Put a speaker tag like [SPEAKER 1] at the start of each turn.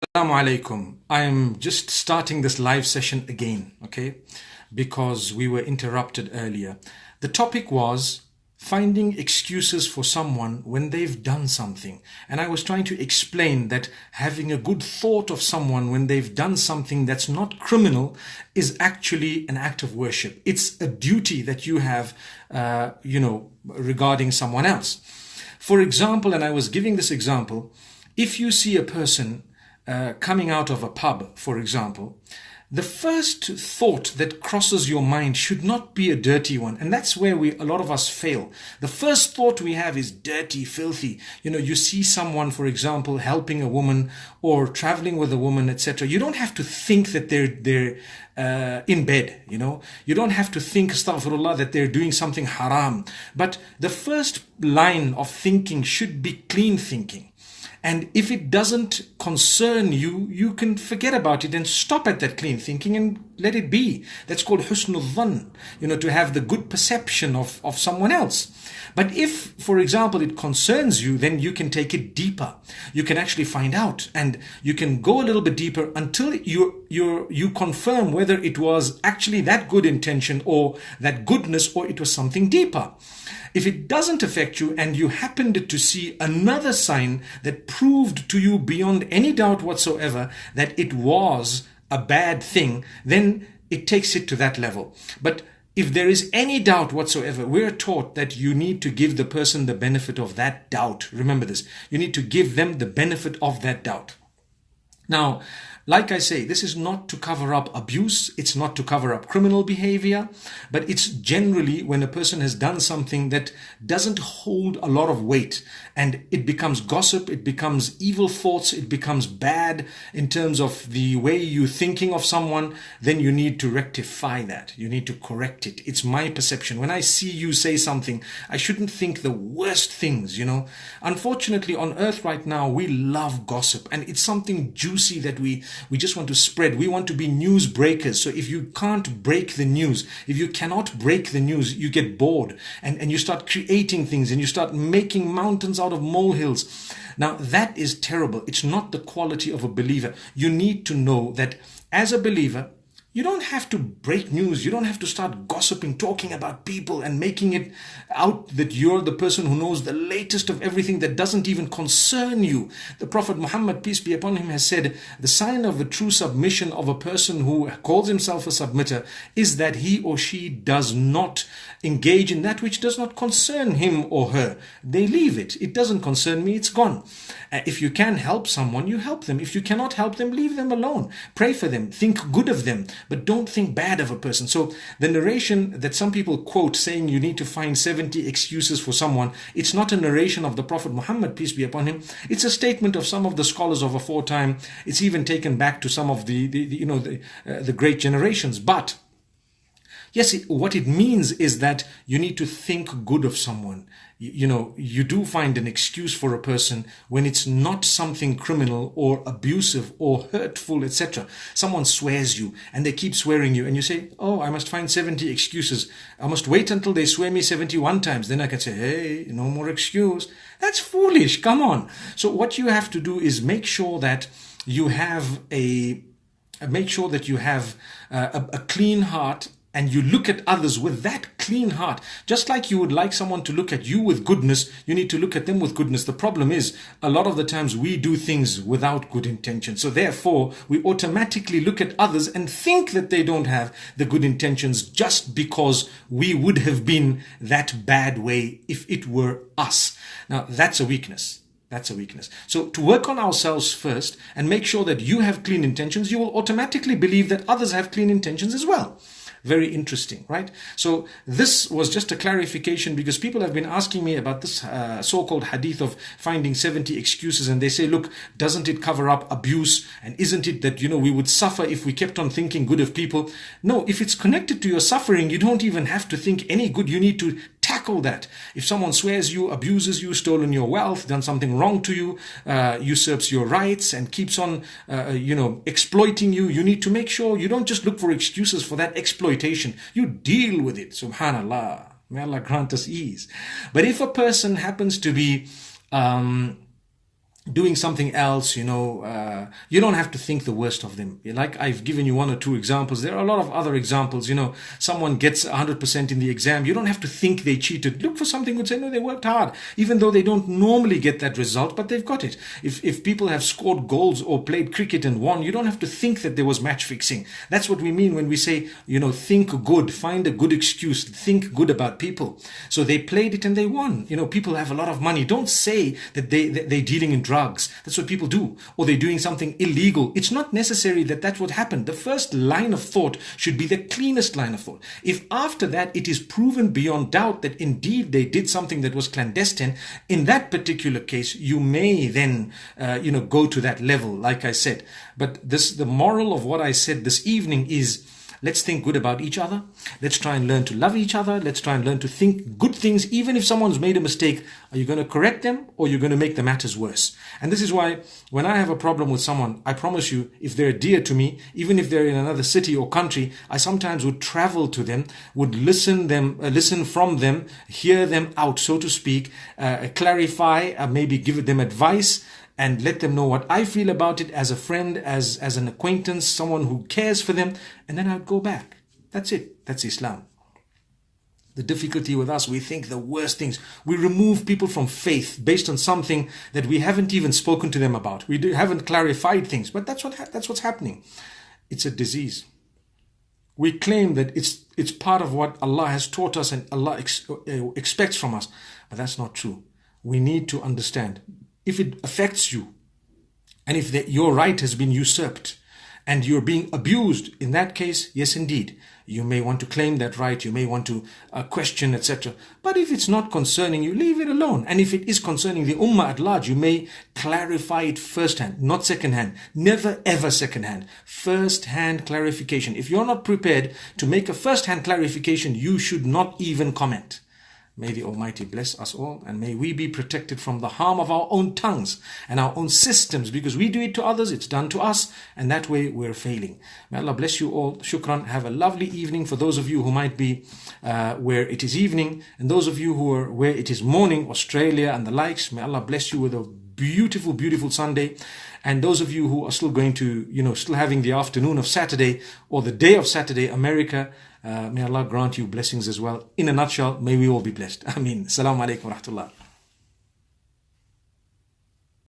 [SPEAKER 1] Assalamu alaikum. I'm just starting this live session again, okay? Because we were interrupted earlier. The topic was finding excuses for someone when they've done something. And I was trying to explain that having a good thought of someone when they've done something that's not criminal is actually an act of worship. It's a duty that you have, regarding someone else. For example, and I was giving this example, if you see a person coming out of a pub, for example, the first thought that crosses your mind should not be a dirty one. And that's where a lot of us fail. The first thought we have is dirty, filthy. You see someone, for example, helping a woman or traveling with a woman, etc. You don't have to think that they're in bed, You don't have to think, astaghfirullah, that they're doing something haram. But the first line of thinking should be clean thinking. And if it doesn't concern you, you can forget about it and stop at that clean thinking and let it be. That's called husnul dhann, to have the good perception of someone else. But if, for example, it concerns you, then you can take it deeper. You can actually find out and you can go a little bit deeper until you confirm whether it was actually that good intention or that goodness or it was something deeper. If it doesn't affect you and you happened to see another sign that proved to you beyond any doubt whatsoever that it was a bad thing, then it takes it to that level. But if there is any doubt whatsoever, we're taught that you need to give the person the benefit of that doubt. Remember this. You need to give them the benefit of that doubt. Now, like I say, this is not to cover up abuse, it's not to cover up criminal behavior, but it's generally when a person has done something that doesn't hold a lot of weight and it becomes gossip, it becomes evil thoughts, it becomes bad in terms of the way you're thinking of someone, then you need to rectify that. You need to correct it. It's my perception. When I see you say something, I shouldn't think the worst things, Unfortunately, on earth right now, we love gossip and it's something juicy that we just want to spread. We want to be news breakers. So if you can't break the news, if you cannot break the news, you get bored and you start creating things and you start making mountains out of molehills. Now that is terrible. It's not the quality of a believer. You need to know that as a believer, you don't have to break news. You don't have to start gossiping, talking about people and making it out that you're the person who knows the latest of everything that doesn't even concern you. The Prophet Muhammad, peace be upon him, has said, the sign of a true submission of a person who calls himself a submitter is that he or she does not engage in that which does not concern him or her. They leave it. It doesn't concern me. It's gone. If you can help someone, you help them. If you cannot help them, leave them alone. Pray for them. Think good of them. But don't think bad of a person. So the narration that some people quote saying you need to find 70 excuses for someone, it's not a narration of the Prophet Muhammad, peace be upon him. It's a statement of some of the scholars of aforetime. It's even taken back to some of the great generations. But yes, what it means is that you need to think good of someone. You do find an excuse for a person when it's not something criminal or abusive or hurtful, etc. Someone swears you and they keep swearing you and you say, oh, I must find 70 excuses. I must wait until they swear me 71 times. Then I can say, hey, no more excuse. That's foolish. Come on. So what you have to do is make sure that you have a clean heart and you look at others with that clean heart. Just like you would like someone to look at you with goodness, you need to look at them with goodness. The problem is, a lot of the times we do things without good intention. So therefore, we automatically look at others and think that they don't have the good intentions just because we would have been that bad way if it were us. Now, that's a weakness. That's a weakness. So to work on ourselves first and make sure that you have clean intentions, you will automatically believe that others have clean intentions as well. Very interesting, right? So this was just a clarification because people have been asking me about this so-called hadith of finding 70 excuses, and they say, look, doesn't it cover up abuse? And isn't it that, we would suffer if we kept on thinking good of people? No, if it's connected to your suffering, you don't even have to think any good. You need to tackle that. If someone swears you, abuses you, stolen your wealth, done something wrong to you, usurps your rights and keeps on, exploiting you, you need to make sure you don't just look for excuses for that exploitation. You deal with it. Subhanallah. May Allah grant us ease. But if a person happens to be doing something else, you don't have to think the worst of them. Like I've given you one or two examples. There are a lot of other examples. Someone gets 100% in the exam. You don't have to think they cheated. Look for something good. Say, no, they worked hard, even though they don't normally get that result, but they've got it. If people have scored goals or played cricket and won, you don't have to think that there was match fixing. That's what we mean when we say, think good, find a good excuse, think good about people. So they played it and they won. People have a lot of money. Don't say that they're dealing in drugs. That's what people do. Or they're doing something illegal. It's not necessary that that's what happened. The first line of thought should be the cleanest line of thought. If after that it is proven beyond doubt that indeed they did something that was clandestine, in that particular case, you may then, go to that level, like I said. But the moral of what I said this evening is, let's think good about each other. Let's try and learn to love each other. Let's try and learn to think good things. Even if someone's made a mistake, are you going to correct them or you're going to make the matters worse? And this is why when I have a problem with someone, I promise you, if they're dear to me, even if they're in another city or country, I sometimes would travel to them, would listen from them, hear them out, so to speak, clarify, maybe give them advice, and let them know what I feel about it as a friend, as an acquaintance, someone who cares for them, and then I'd go back. That's it. That's Islam. The difficulty with us, we think the worst things. We remove people from faith based on something that we haven't even spoken to them about. We haven't clarified things, but that's what's happening. It's a disease. We claim that it's part of what Allah has taught us and Allah expects from us, but that's not true. We need to understand. If it affects you, and if your right has been usurped, and you're being abused, in that case, yes, indeed, you may want to claim that right, you may want to question, etc. But if it's not concerning you, leave it alone. And if it is concerning the Ummah at large, you may clarify it firsthand, not secondhand. Never ever secondhand. First-hand clarification. If you're not prepared to make a first-hand clarification, you should not even comment. May the Almighty bless us all, and may we be protected from the harm of our own tongues and our own systems, because we do it to others, it's done to us, and that way we're failing. May Allah bless you all. Shukran. Have a lovely evening for those of you who might be where it is evening, and those of you who are where it is morning, Australia and the likes. May Allah bless you with a beautiful, beautiful Sunday. And those of you who are still going to, still having the afternoon of Saturday or the day of Saturday, America, may Allah grant you blessings as well. In a nutshell, may we all be blessed. Ameen. Assalamu alaikum wa rahmatullah.